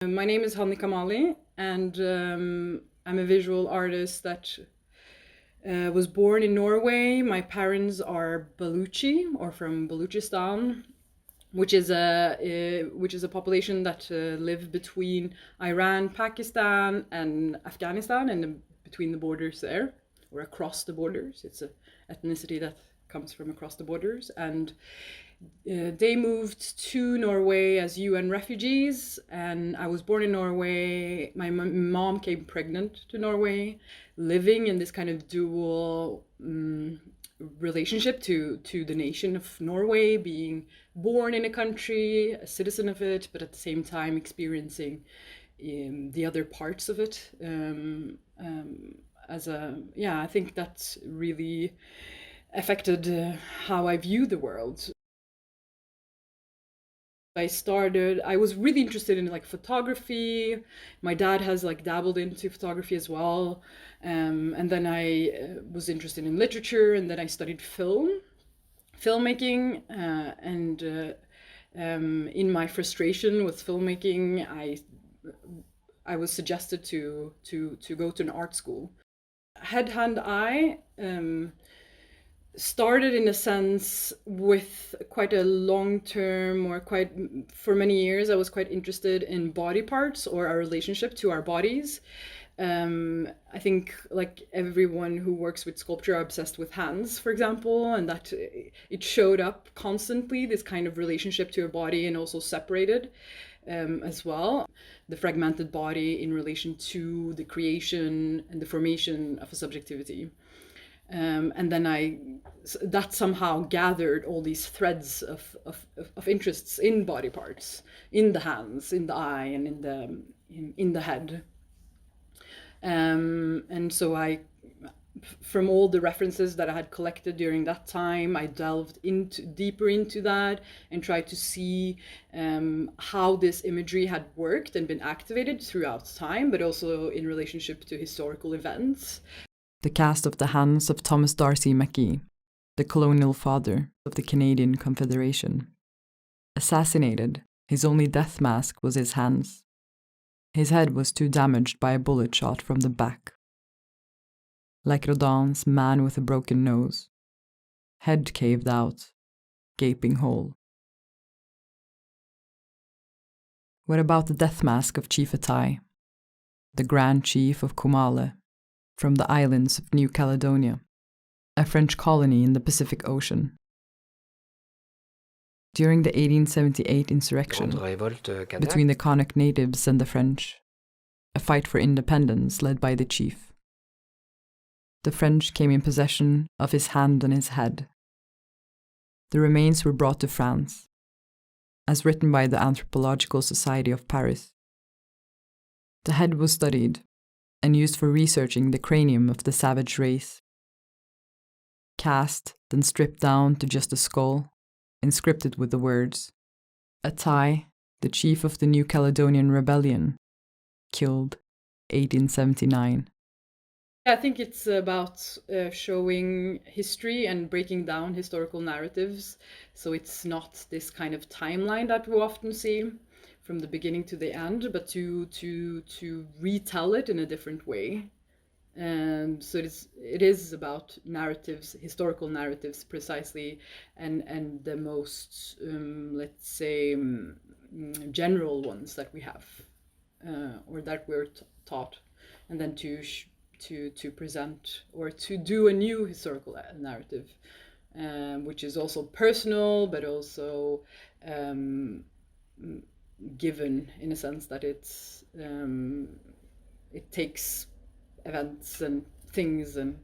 My name is Hanni Kamaly, and I'm a visual artist that was born in Norway. My parents are Baluchi, or from Baluchistan, which is a population that live between Iran, Pakistan, and Afghanistan, and between the borders there, or across the borders. It's an ethnicity that comes from across the borders, and they moved to Norway as UN refugees, and I was born in Norway. My mom came pregnant to Norway, living in this kind of dual relationship to the nation of Norway, being born in a country, a citizen of it, but at the same time experiencing the other parts of it. I think that's really affected how I view the world. I was really interested in like photography. My dad has like dabbled into photography as well. And then I was interested in literature, and then I studied filmmaking. In my frustration with filmmaking, I was suggested to go to an art school. Head, Hand, Eye started in a sense with quite a long term, or quite for many years I was quite interested in body parts, or our relationship to our bodies. I think like everyone who works with sculpture are obsessed with hands, for example, and that it showed up constantly, this kind of relationship to your body, and also separated as well, the fragmented body in relation to the creation and the formation of a subjectivity. And then that somehow gathered all these threads of interests in body parts, in the hands, in the eye, and in the head. And so from all the references that I had collected during that time, I delved deeper into that and tried to see how this imagery had worked and been activated throughout time, but also in relationship to historical events. The cast of The Hands of Thomas D'Arcy McGee, the colonial father of the Canadian Confederation. Assassinated, his only death mask was his hands. His head was too damaged by a bullet shot from the back. Like Rodin's Man with a Broken Nose. Head caved out, gaping hole. What about the death mask of Chief Atai, the Grand Chief of Comale, from the islands of New Caledonia, a French colony in the Pacific Ocean? During the 1878 insurrection between the Kanak natives and the French, a fight for independence led by the chief, the French came in possession of his hand and his head. The remains were brought to France, as written by the Anthropological Society of Paris. The head was studied and used for researching the cranium of the savage race. Cast, then stripped down to just a skull, inscripted with the words, Atai, the chief of the New Caledonian Rebellion, killed 1879. I think it's about showing history and breaking down historical narratives. So it's not this kind of timeline that we often see from the beginning to the end, but to retell it in a different way. And so it is about narratives, historical narratives precisely, and the most let's say general ones that we have, or that we're taught, and then to present or to do a new historical narrative, which is also personal, but also given in a sense that it takes events and things and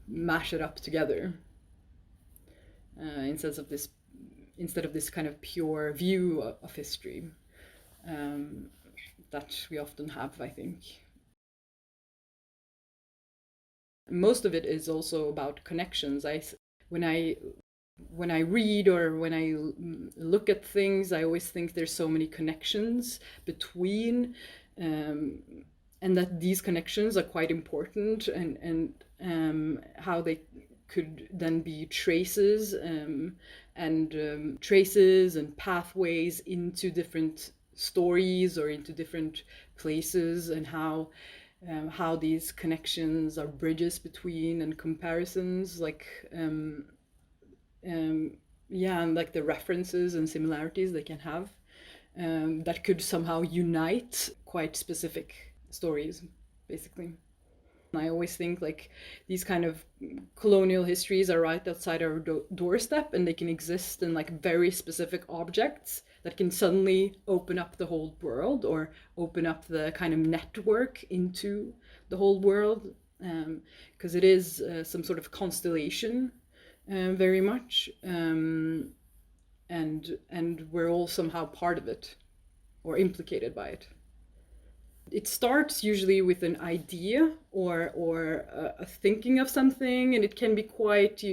mash it up together, instead of this kind of pure view of history that we often have, I think. Most of it is also about connections. When I read or when I look at things, I always think there's so many connections between, and that these connections are quite important, and how they could then be traces and pathways into different stories or into different places, and how these connections are bridges between and comparisons, and like the references and similarities they can have, that could somehow unite quite specific stories, basically. I always think like these kind of colonial histories are right outside our doorstep, and they can exist in like very specific objects that can suddenly open up the whole world, or open up the kind of network into the whole world, because it is some sort of constellation, very much, and we're all somehow part of it or implicated by it. It starts usually with an idea or a thinking of something, and it can be quite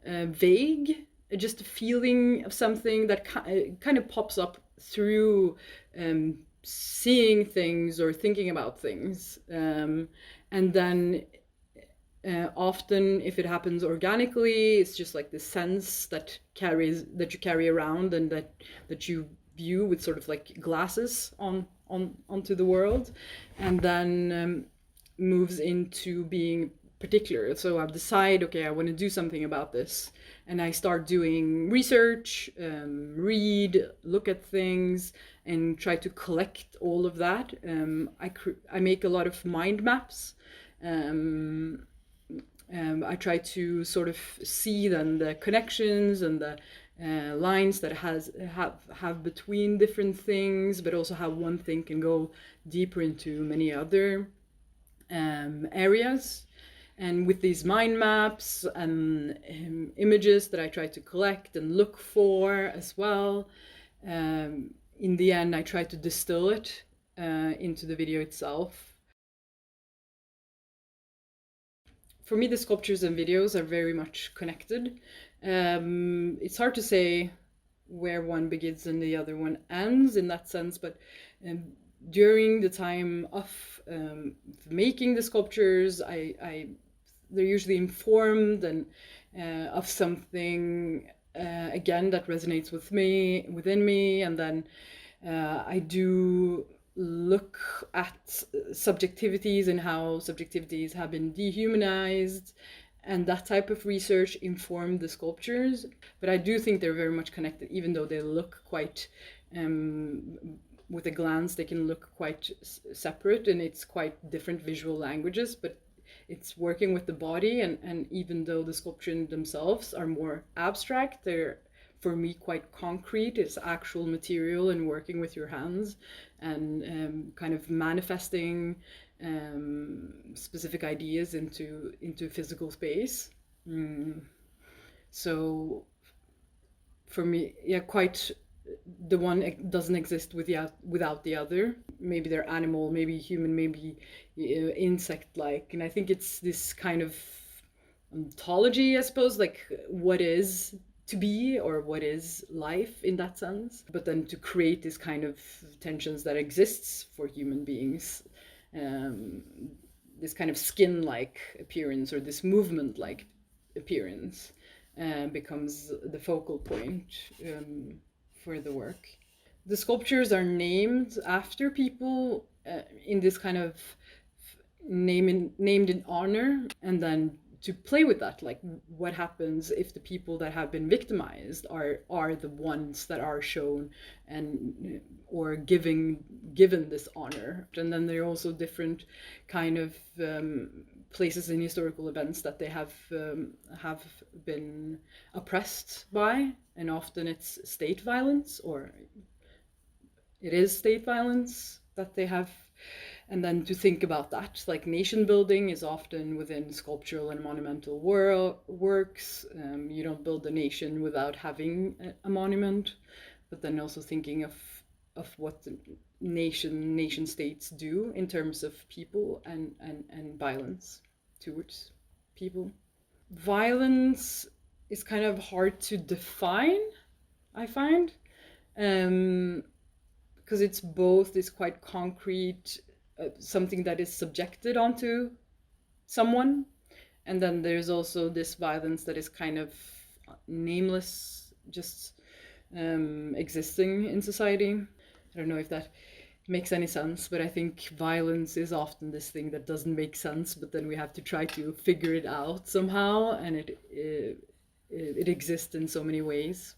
vague, just a feeling of something that kind of pops up through seeing things or thinking about things, and then often, if it happens organically, it's just like the sense that you carry around, and that you view with sort of like glasses onto the world, and then moves into being particular. So I decide, okay, I want to do something about this, and I start doing research, read, look at things, and try to collect all of that. I make a lot of mind maps. I try to sort of see then the connections and the lines that have between different things, but also how one thing can go deeper into many other areas. And with these mind maps and images that I try to collect and look for as well, in the end I try to distill it into the video itself. For me, the sculptures and videos are very much connected. It's hard to say where one begins and the other one ends in that sense, but during the time of making the sculptures, they're usually informed and of something again that resonates within me, and then I do look at subjectivities and how subjectivities have been dehumanized, and that type of research informed the sculptures. But I do think they're very much connected, even though they look quite, with a glance, they can look quite separate, and it's quite different visual languages, but it's working with the body, and even though the sculptures themselves are more abstract, they're, for me, quite concrete. It's actual material and working with your hands, and kind of manifesting specific ideas into physical space. So for me, yeah, quite, the one doesn't exist without the other. Maybe they're animal, maybe human, maybe insect-like, and I think it's this kind of ontology, I suppose, like what is to be, or what is life in that sense, but then to create this kind of tensions that exists for human beings, this kind of skin-like appearance, or this movement-like appearance, becomes the focal point for the work. The sculptures are named after people in this kind of named in honor, and then to play with that, like what happens if the people that have been victimized are the ones that are shown and or given this honor. And then there are also different kind of places in historical events that they have been oppressed by, and often it's state violence, or it is state violence that they have. And then to think about that, like nation building is often within sculptural and monumental works. You don't build a nation without having a monument, but then also thinking of what the nation states do in terms of people and violence towards people. Violence is kind of hard to define, I find, because it's both this quite concrete, something that is subjected onto someone, and then there's also this violence that is kind of nameless, just existing in society. I don't know if that makes any sense, but I think violence is often this thing that doesn't make sense, but then we have to try to figure it out somehow, and it exists in so many ways.